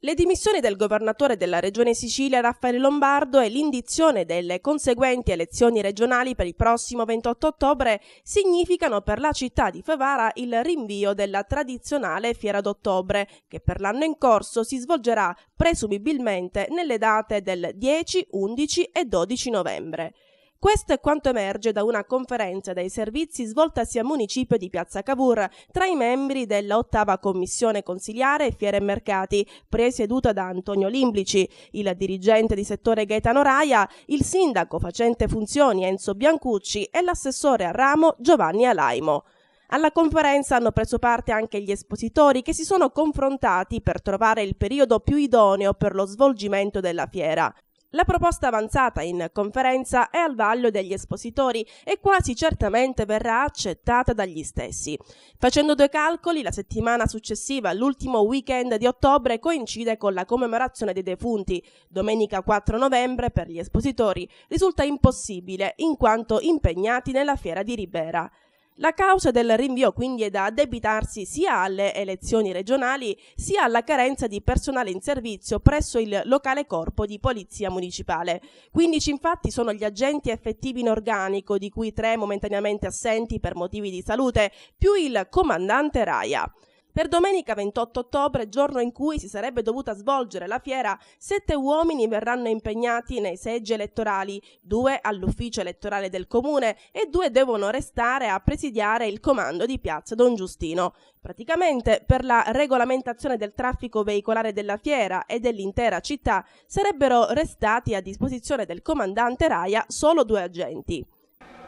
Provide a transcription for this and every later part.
Le dimissioni del governatore della Regione Sicilia Raffaele Lombardo e l'indizione delle conseguenti elezioni regionali per il prossimo 28 ottobre significano per la città di Favara il rinvio della tradizionale Fiera d'Ottobre, che per l'anno in corso si svolgerà presumibilmente nelle date del 10, 11 e 12 novembre. Questo è quanto emerge da una conferenza dei servizi svoltasi a municipio di Piazza Cavour tra i membri della 8ª Commissione Consiliare Fiere e Mercati, presieduta da Antonio Limblici, il dirigente di settore Gaetano Raia, il sindaco facente funzioni Enzo Biancucci e l'assessore a ramo Giovanni Alaimo. Alla conferenza hanno preso parte anche gli espositori che si sono confrontati per trovare il periodo più idoneo per lo svolgimento della fiera. La proposta avanzata in conferenza è al vaglio degli espositori e quasi certamente verrà accettata dagli stessi. Facendo due calcoli, la settimana successiva all'ultimo weekend di ottobre coincide con la commemorazione dei defunti. Domenica 4 novembre per gli espositori risulta impossibile in quanto impegnati nella fiera di Ribera. La causa del rinvio quindi è da addebitarsi sia alle elezioni regionali sia alla carenza di personale in servizio presso il locale corpo di polizia municipale. 15 infatti sono gli agenti effettivi in organico, di cui 3 momentaneamente assenti per motivi di salute, più il comandante Raia. Per domenica 28 ottobre, giorno in cui si sarebbe dovuta svolgere la fiera, 7 uomini verranno impegnati nei seggi elettorali, 2 all'ufficio elettorale del comune e 2 devono restare a presidiare il comando di Piazza Don Giustino. Praticamente, per la regolamentazione del traffico veicolare della fiera e dell'intera città, sarebbero restati a disposizione del comandante Raia solo 2 agenti.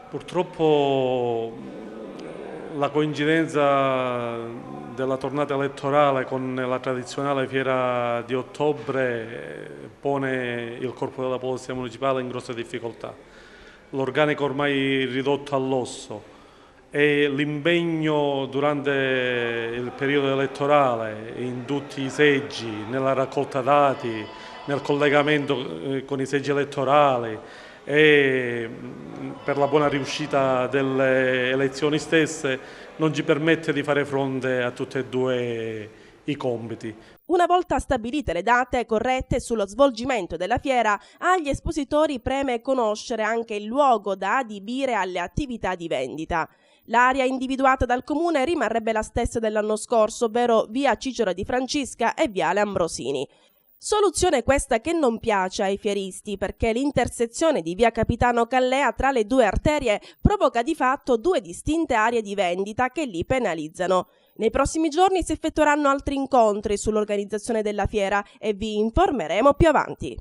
Purtroppo la coincidenza della tornata elettorale con la tradizionale fiera di ottobre pone il corpo della polizia municipale in grosse difficoltà. L'organico ormai ridotto all'osso e l'impegno durante il periodo elettorale in tutti i seggi, nella raccolta dati, nel collegamento con i seggi elettorali e per la buona riuscita delle elezioni stesse non ci permette di fare fronte a tutti e due i compiti. Una volta stabilite le date corrette sullo svolgimento della fiera, agli espositori preme conoscere anche il luogo da adibire alle attività di vendita. L'area individuata dal comune rimarrebbe la stessa dell'anno scorso, ovvero via Cicero di Francisca e viale Ambrosini. Soluzione questa che non piace ai fieristi perché l'intersezione di via Capitano Callea tra le due arterie provoca di fatto 2 distinte aree di vendita che li penalizzano. Nei prossimi giorni si effettueranno altri incontri sull'organizzazione della fiera e vi informeremo più avanti.